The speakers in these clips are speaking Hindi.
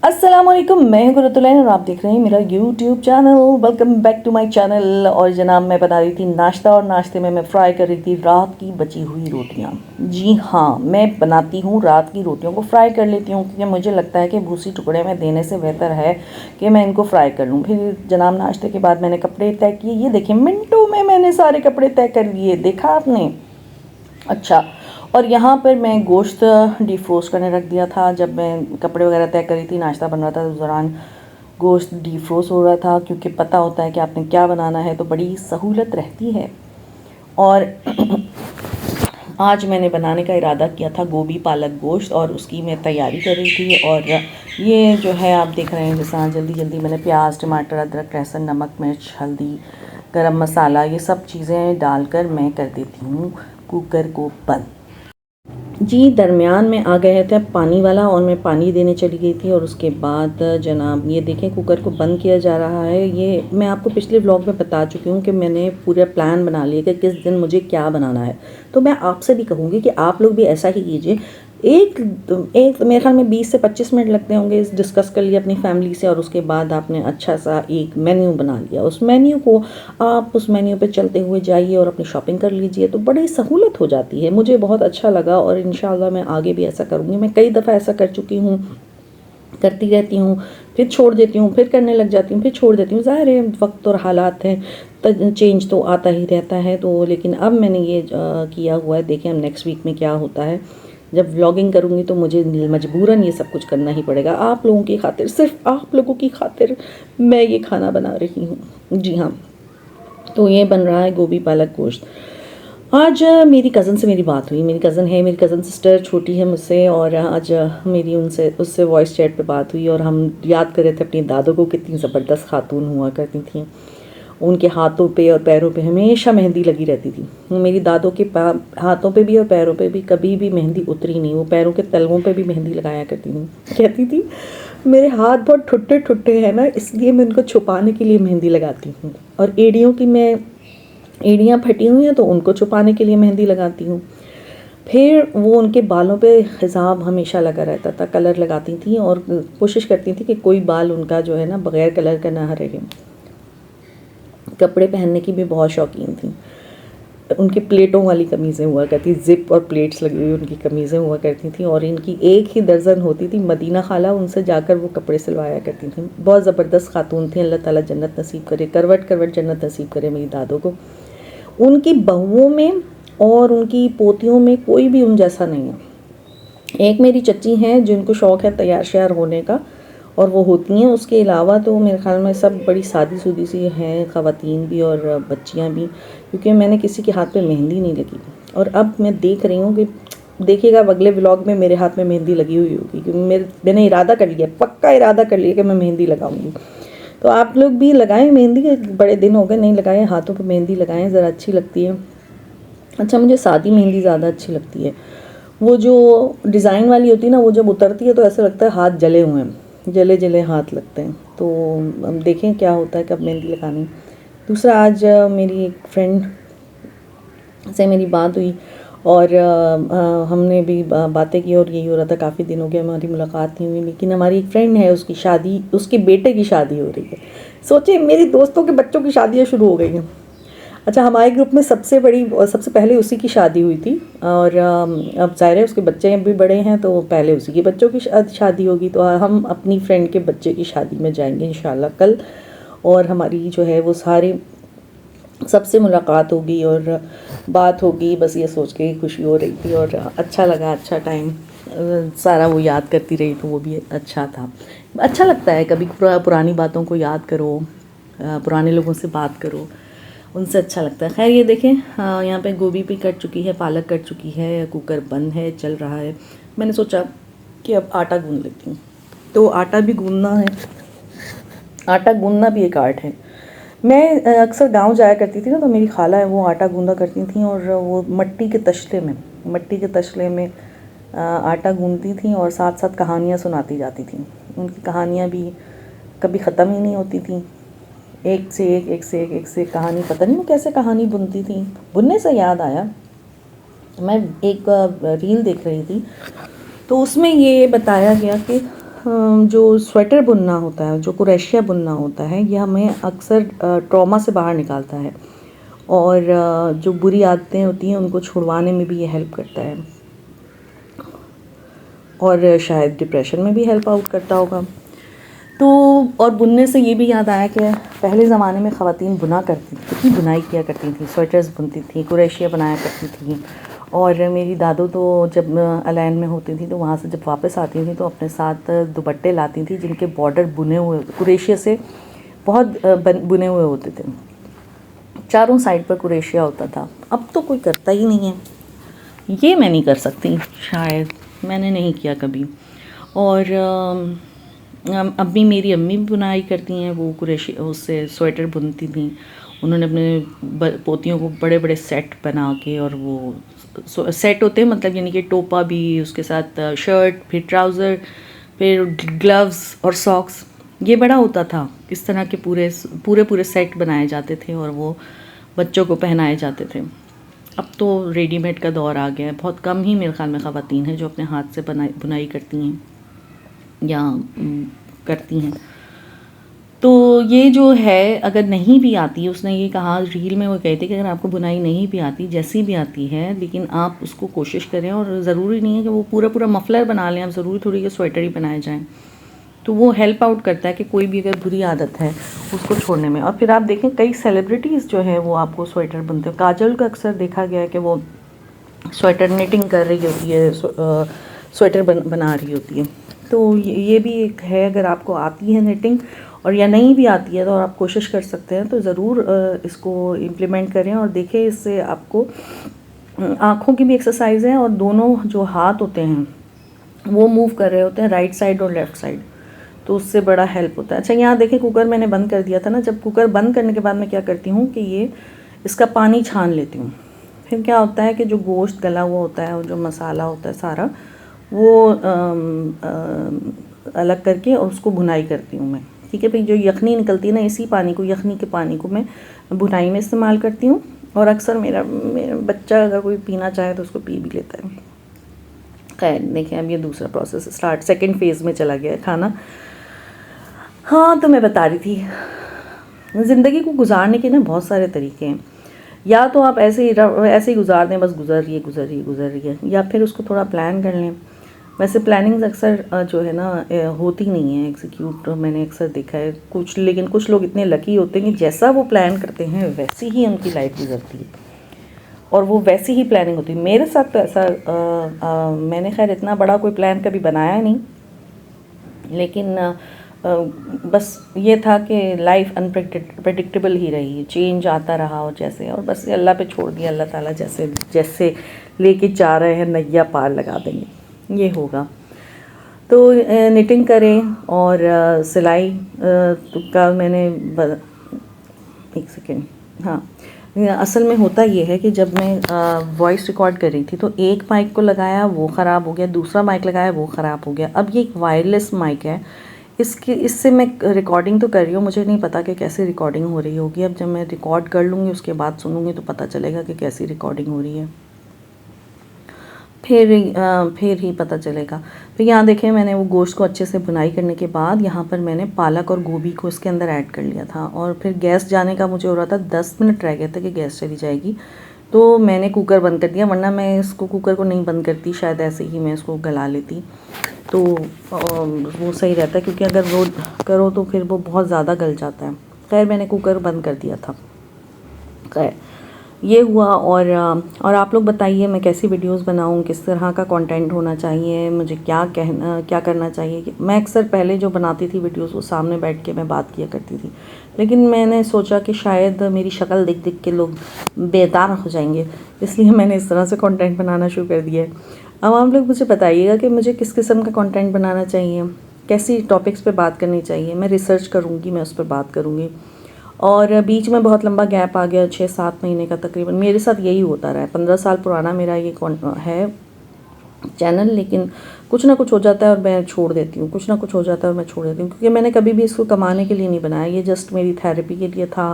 अस्सलामुअलैकुम, मैं हूं गुरतुलैन और आप देख रहे हैं मेरा YouTube channel. Welcome back to my channel. और जनाब, मैं बना रही थी नाश्ता और नाश्ते में मैं फ्राई कर रही थी रात की बची हुई रोटियां। जी हाँ, मैं बनाती हूँ रात की रोटियों को फ्राई कर लेती हूँ क्योंकि मुझे लगता है कि भूसी टुकड़े में देने से बेहतर है कि मैं इनको फ्राई कर लूँ। फिर जनाब, नाश्ते के बाद मैंने कपड़े तय किए। ये देखिए, मिनटों में मैंने सारे कपड़े तय कर लिए। देखा आपने? अच्छा। और यहाँ पर मैं गोश्त डिफ्रोस्ट करने रख दिया था। जब मैं कपड़े वगैरह तय करी थी, नाश्ता बन रहा था, उस दौरान गोश्त डिफ्रोस्ट हो रहा था क्योंकि पता होता है कि आपने क्या बनाना है तो बड़ी सहूलत रहती है। और आज मैंने बनाने का इरादा किया था गोभी पालक गोश्त, और उसकी मैं तैयारी कर रही थी। और ये जो है आप देख रहे हैं, जैसा जल्दी जल्दी मैंने प्याज, टमाटर, अदरक, लहसुन, नमक, मिर्च, हल्दी, गरम मसाला, ये सब चीज़ें डालकर मैं कर देती हूँ कुकर को बंद। जी, दरमियान में आ गया था पानी वाला और मैं पानी देने चली गई थी। और उसके बाद जनाब, ये देखें कुकर को बंद किया जा रहा है। ये मैं आपको पिछले व्लॉग में बता चुकी हूँ कि मैंने पूरा प्लान बना लिया कि किस दिन मुझे क्या बनाना है। तो मैं आपसे भी कहूँगी कि आप लोग भी ऐसा ही कीजिए। एक एक मेरे ख्याल में 20 से 25 मिनट लगते होंगे, इस डिस्कस कर लिया अपनी फैमिली से, और उसके बाद आपने अच्छा सा एक मेन्यू बना लिया। उस मेन्यू को आप उस मेन्यू पे चलते हुए जाइए और अपनी शॉपिंग कर लीजिए, तो बड़ी सहूलत हो जाती है। मुझे बहुत अच्छा लगा और इंशाल्लाह मैं आगे भी ऐसा करूँगी। मैं कई दफ़ा ऐसा कर चुकी हूँ, करती रहती हूँ, फिर छोड़ देती हूँ, फिर करने लग जाती हूँ, फिर छोड़ देती हूँ। ज़ाहिर है वक्त और हालात हैं, तो चेंज तो आता ही रहता है। तो लेकिन अब मैंने ये किया हुआ है। देखें अब नेक्स्ट वीक में क्या होता है। जब व्लॉगिंग करूँगी तो मुझे मजबूरन ये सब कुछ करना ही पड़ेगा। आप लोगों की खातिर, सिर्फ आप लोगों की खातिर मैं ये खाना बना रही हूँ। जी हाँ, तो ये बन रहा है गोभी पालक गोश्त। आज मेरी कज़न से मेरी बात हुई। मेरी कज़न है, मेरी कज़न सिस्टर छोटी है मुझसे, और आज मेरी उससे वॉइस चैट पे बात हुई और हम याद कर रहे थे अपनी दादों को, कितनी ज़बरदस्त खातून हुआ करती थी। उनके हाथों पे और पैरों पे हमेशा मेहंदी लगी रहती थी। मेरी दादों के हाथों पे भी और पैरों पे भी कभी भी मेहंदी उतरी नहीं। वो पैरों के तलवों पे भी मेहंदी लगाया करती थी। कहती थी मेरे हाथ बहुत ठुट्टे ठुट्टे हैं ना, इसलिए मैं उनको छुपाने के लिए मेहंदी लगाती हूँ। और एड़ियाँ फटी हुई हैं तो उनको छुपाने के लिए मेहंदी लगाती हूँ। फिर वो उनके बालों पे हिसाब हमेशा लगा रहता था। कलर लगाती थी और कोशिश करती थी कि कोई बाल उनका जो है ना बग़ैर कलर का ना रहे। कपड़े पहनने की भी बहुत शौकीन थी। उनकी प्लेटों वाली कमीज़ें हुआ करती, ज़िप और प्लेट्स लगी हुई उनकी कमीज़ें हुआ करती थी, और इनकी एक ही दर्जन होती थी। मदीना खाला उनसे जाकर वो कपड़े सिलवाया करती थी। बहुत ज़बरदस्त खातून थी। अल्लाह ताला जन्नत नसीब करे, करवट करवट जन्नत नसीब करे मेरी दादों को। उनकी बहुओं में और उनकी पोतियों में कोई भी उन जैसा नहीं है। एक मेरी चच्ची हैं जिनको शौक़ है तैयार श्यार होने का, और वो होती हैं। उसके अलावा तो मेरे ख़्याल में सब बड़ी सादी सूदी सी हैं, ख़वातीन भी और बच्चियां भी, क्योंकि मैंने किसी के हाथ पे मेहंदी नहीं लगी। और अब मैं देख रही हूँ कि देखिएगा अगले व्लॉग में मेरे हाथ में मेहंदी लगी हुई होगी, क्योंकि मैंने इरादा कर लिया, पक्का इरादा कर लिया कि मैं मेहंदी लगाऊंगी। तो आप लोग भी लगाएं मेहंदी। बड़े दिन हो गए नहीं लगाए, हाथों पर मेहंदी लगाएं, ज़रा अच्छी लगती है। अच्छा, मुझे सादी मेहंदी ज़्यादा अच्छी लगती है। वो जो डिज़ाइन वाली होती है ना, वो जब उतरती है तो ऐसा लगता है हाथ जले हुए हैं, जले जले हाथ लगते हैं। तो हम देखें क्या होता है, कब मेहंदी लगानी। दूसरा, आज मेरी एक फ्रेंड से मेरी बात हुई और हमने भी बातें की, और यही हो रहा था काफ़ी दिन हो गया हमारी मुलाकात नहीं हुई। लेकिन हमारी एक फ्रेंड है, उसकी शादी, उसके बेटे की शादी हो रही है। सोचिए, मेरी दोस्तों के बच्चों की शादियाँ शुरू हो गई हैं। अच्छा, हमारे ग्रुप में सबसे बड़ी और सबसे पहले उसी की शादी हुई थी, और अब ज़ाहिर है उसके बच्चे भी बड़े हैं तो पहले उसी के बच्चों की शादी होगी। तो हम अपनी फ्रेंड के बच्चे की शादी में जाएंगे इंशाल्लाह कल, और हमारी जो है वो सारे सबसे मुलाकात होगी और बात होगी। बस ये सोच के ही खुशी हो रही थी और अच्छा लगा, अच्छा टाइम सारा वो याद करती रही तो वो भी अच्छा था। अच्छा लगता है कभी पुरानी बातों को याद करो, पुराने लोगों से बात करो, उनसे अच्छा लगता है। खैर, ये देखें, यहाँ पे गोभी भी कट चुकी है, पालक कट चुकी है, कुकर बंद है, चल रहा है। मैंने सोचा कि अब आटा गूंद लेती हूँ। तो आटा भी गूंदना है, आटा गूंदना भी एक आर्ट है। मैं अक्सर गांव जाया करती थी ना, तो मेरी खाला है वो आटा गूंदा करती थी, और वो मट्टी के तशले में आटा गूंदती थी और साथ साथ कहानियाँ सुनाती जाती थी। उनकी कहानियाँ भी कभी ख़त्म ही नहीं होती थी। एक से एक कहानी, पता नहीं वो कैसे कहानी बुनती थी। बुनने से याद आया, मैं एक रील देख रही थी तो उसमें ये बताया गया कि जो स्वेटर बुनना होता है, जो कुरैशिया बुनना होता है, ये हमें अक्सर ट्रॉमा से बाहर निकालता है और जो बुरी आदतें होती हैं उनको छुड़वाने में भी ये हेल्प करता है और शायद डिप्रेशन में भी हेल्प आउट करता होगा। तो और बुनने से ये भी याद आया कि पहले ज़माने में ख़वातीन बुना करती थी, कितनी बुनाई किया करती थी, स्वेटर्स बुनती थी, कुरैशिया बनाया करती थी। और मेरी दादू तो जब अलैन में होती थी तो वहाँ से जब वापस आती थी तो अपने साथ दुपट्टे लाती थी जिनके बॉर्डर बुने हुए कुरैशिया से बहुत बुने हुए होते थे, चारों साइड पर कुरैशिया होता था। अब तो कोई करता ही नहीं है, ये मैं नहीं कर सकती, शायद मैंने नहीं किया कभी। और अम्मी, मेरी अम्मी भी बुनाई करती हैं, वो कुरैशिया उससे स्वेटर बुनती थी। उन्होंने अपने पोतियों को बड़े बड़े सेट बना के, और वो सेट होते हैं मतलब यानी कि टोपा भी, उसके साथ शर्ट, फिर ट्राउज़र, फिर ग्लव्स और सॉक्स, ये बड़ा होता था। इस तरह के पूरे पूरे पूरे सेट बनाए जाते थे और वो बच्चों को पहनाए जाते थे। अब तो रेडीमेड का दौर आ गया है, बहुत कम ही मेरे ख़्याल में ख़वातीन हैं जो अपने हाथ से बुनाई करती हैं या करती हैं। तो ये जो है, अगर नहीं भी आती, उसने ये कहा रील में, वो कहते कि अगर आपको बुनाई नहीं भी आती, जैसी भी आती है, लेकिन आप उसको कोशिश करें। और ज़रूरी नहीं है कि वो पूरा पूरा मफलर बना लें, आप ज़रूरी थोड़ी कि स्वेटर ही बनाए जाएँ। तो वो हेल्प आउट करता है कि कोई भी अगर बुरी आदत है उसको छोड़ने में। और फिर आप देखें कई सेलिब्रिटीज़ जो है वो आपको स्वेटर बुनते हैं। काजल का अक्सर देखा गया है कि वो स्वेटर निटिंग कर रही होती है, स्वेटर बना रही होती है। तो ये भी एक है, अगर आपको आती है निटिंग और या नहीं भी आती है तो आप कोशिश कर सकते हैं, तो ज़रूर इसको इम्प्लीमेंट करें और देखें। इससे आपको आँखों की भी एक्सरसाइज है और दोनों जो हाथ होते हैं वो मूव कर रहे होते हैं, राइट साइड और लेफ़्ट साइड, तो उससे बड़ा हेल्प होता है। अच्छा, यहाँ देखें कुकर मैंने बंद कर दिया था ना। जब कुकर बंद करने के बाद मैं क्या करती हूँ कि ये इसका पानी छान लेती हूँ। फिर क्या होता है कि जो गोश्त गला हुआ होता है और जो मसाला होता है सारा, वो अलग करके और उसको भुनाई करती हूँ मैं। ठीक है भाई, जो यखनी निकलती है ना, इसी पानी को, यखनी के पानी को मैं भुनाई में इस्तेमाल करती हूँ। और अक्सर मेरा बच्चा अगर कोई पीना चाहे तो उसको पी भी लेता है। खैर देखें, अब ये दूसरा प्रोसेस स्टार्ट, सेकेंड फेज़ में चला गया है खाना। हाँ, तो मैं बता रही थी, ज़िंदगी को गुजारने के ना बहुत सारे तरीके हैं। या तो आप ऐसे ही गुजार दें, बस गुजर रही है, या फिर उसको थोड़ा प्लान कर लें। वैसे प्लानिंग्स अक्सर जो है ना होती नहीं है एग्जीक्यूट, मैंने अक्सर देखा है कुछ। लेकिन कुछ लोग इतने लकी होते हैं कि जैसा वो प्लान करते हैं वैसी ही उनकी लाइफ गुजरती है और वो वैसी ही प्लानिंग होती है। मेरे साथ तो ऐसा मैंने खैर इतना बड़ा कोई प्लान कभी बनाया नहीं, लेकिन बस ये था कि लाइफ अनप्रेडिक्टेबल ही रही, चेंज आता रहा और जैसे, और बस अल्लाह पे छोड़ दिया। अल्लाह ताला जैसे जैसे लेके जा रहे हैं नैया पार लगा देंगे, ये होगा। तो निटिंग करें और सिलाई का मैंने एक सेकेंड, हाँ, असल में होता ये है कि जब मैं वॉइस रिकॉर्ड कर रही थी तो एक माइक को लगाया, वो ख़राब हो गया, दूसरा माइक लगाया, वो ख़राब हो गया। अब ये एक वायरलेस माइक है, इससे मैं रिकॉर्डिंग तो कर रही हूँ, मुझे नहीं पता कि कैसी रिकॉर्डिंग हो रही होगी। अब जब मैं रिकॉर्ड कर लूँगी उसके बाद सुनूँगी तो पता चलेगा कि कैसी रिकॉर्डिंग हो रही है, फिर ही पता चलेगा। तो यहाँ देखें, मैंने वो गोश्त को अच्छे से बुनाई करने के बाद यहाँ पर मैंने पालक और गोभी को इसके अंदर ऐड कर लिया था। और फिर गैस जाने का मुझे हो रहा था, 10 मिनट रह गए थे कि गैस चली जाएगी, तो मैंने कुकर बंद कर दिया। वरना मैं इसको कुकर को नहीं बंद करती, शायद ऐसे ही मैं इसको गला लेती, तो वो सही रहता है, क्योंकि अगर वो करो तो फिर वो बहुत ज़्यादा गल जाता है। खैर मैंने कुकर बंद कर दिया था। खैर ये हुआ। और आप लोग बताइए मैं कैसी वीडियोस बनाऊं, किस तरह का कंटेंट होना चाहिए, मुझे क्या करना चाहिए। कि मैं अक्सर पहले जो बनाती थी वीडियोस वो सामने बैठ के मैं बात किया करती थी, लेकिन मैंने सोचा कि शायद मेरी शक्ल देख देख के लोग बेदार हो जाएंगे, इसलिए मैंने इस तरह से कंटेंट बनाना शुरू कर दिया है। अब आप लोग मुझे बताइएगा कि मुझे किस किस्म का कंटेंट बनाना चाहिए, कैसी टॉपिक्स पे बात करनी चाहिए। मैं रिसर्च करूँगी, मैं उस पर बात करूँगी। और बीच में बहुत लंबा गैप आ गया, 6-7 महीने का तकरीबन। मेरे साथ यही होता रहा है, 15 साल पुराना मेरा ये है चैनल, लेकिन कुछ ना कुछ हो जाता है और मैं छोड़ देती हूँ, कुछ ना कुछ हो जाता है और मैं छोड़ देती हूँ, क्योंकि मैंने कभी भी इसको कमाने के लिए नहीं बनाया। ये जस्ट मेरी थेरेपी के लिए था।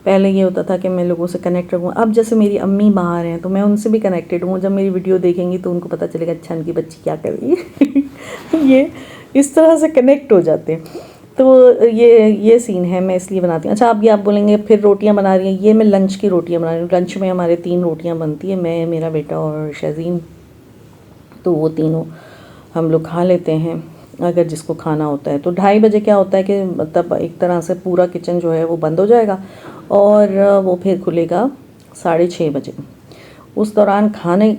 पहले ये होता था कि मैं लोगों से कनेक्ट रहूँ। अब जैसे मेरी अम्मी बाहर हैं तो मैं उनसे भी कनेक्टेड हूँ। जब मेरी वीडियो देखेंगी तो उनको पता चलेगा अच्छा इनकी बच्ची क्या कर रही है। ये इस तरह से कनेक्ट हो जाते हैं। तो ये सीन है, मैं इसलिए बनाती हूँ। अच्छा, अब ये आप बोलेंगे फिर रोटियां बना रही हैं। ये मैं लंच की रोटियां बना रही हूँ। लंच में हमारे 3 रोटियां बनती है, मैं, मेरा बेटा और शज़ीन। तो वो तीनों हम लोग खा लेते हैं अगर जिसको खाना होता है। तो 2:30 बजे क्या होता है कि मतलब एक तरह से पूरा किचन जो है वो बंद हो जाएगा और वो फिर खुलेगा 6:30 बजे। उस दौरान खाने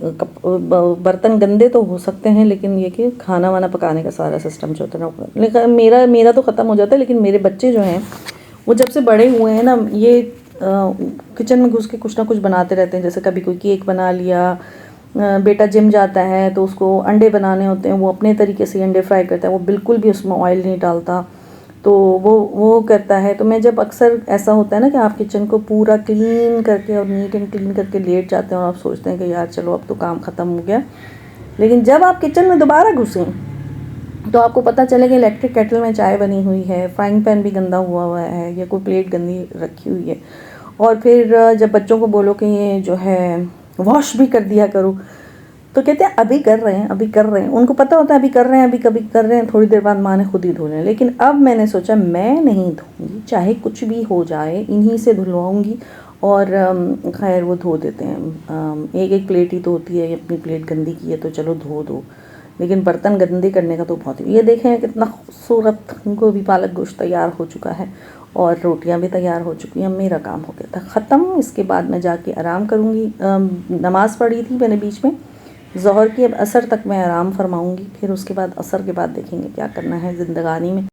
बर्तन गंदे तो हो सकते हैं, लेकिन ये कि खाना वाना पकाने का सारा सिस्टम जो होता है ना, लेकिन मेरा तो ख़त्म हो जाता है। लेकिन मेरे बच्चे जो हैं वो जब से बड़े हुए हैं ना, ये किचन में घुस के कुछ ना कुछ बनाते रहते हैं। जैसे कभी कोई केक बना लिया, बेटा जिम जाता है तो उसको अंडे बनाने होते हैं, वो अपने तरीके से अंडे फ्राई करता है, वो बिल्कुल भी उसमें ऑयल नहीं डालता, तो वो करता है। तो मैं जब अक्सर ऐसा होता है ना कि आप किचन को पूरा क्लीन करके और नीट एंड क्लीन करके लेट जाते हैं और आप सोचते हैं कि यार चलो अब तो काम ख़त्म हो गया, लेकिन जब आप किचन में दोबारा घुसें तो आपको पता चले कि इलेक्ट्रिक केटल में चाय बनी हुई है, फ्राइंग पैन भी गंदा हुआ है, या कोई प्लेट गंदी रखी हुई है। और फिर जब बच्चों को बोलो कि ये जो है वॉश भी कर दिया करो, तो कहते हैं अभी कर रहे हैं, अभी कर रहे हैं। उनको पता होता है अभी कर रहे हैं, अभी कभी कर रहे हैं, थोड़ी देर बाद माँ ने खुद ही धो लें। लेकिन अब मैंने सोचा मैं नहीं धोऊंगी, चाहे कुछ भी हो जाए, इन्हीं से धुलवाऊंगी। और खैर वो धो देते हैं। एक एक प्लेट ही तो होती है, अपनी प्लेट गंदी की है तो चलो धो दो, लेकिन बर्तन गंदे करने का तो बहुत ही। ये देखें कितना खूबसूरत गोभी पालक गोश्त तैयार हो चुका है और रोटियां भी तैयार हो चुकी हैं। मेरा काम हो गया था ख़त्म। इसके बाद मैं जाके आराम करूँगी। नमाज़ पढ़ी थी मैंने बीच में ज़ोहर की, अब असर तक मैं आराम फरमाऊँगी। फिर उसके बाद असर के बाद देखेंगे क्या करना है ज़िंदगानी में।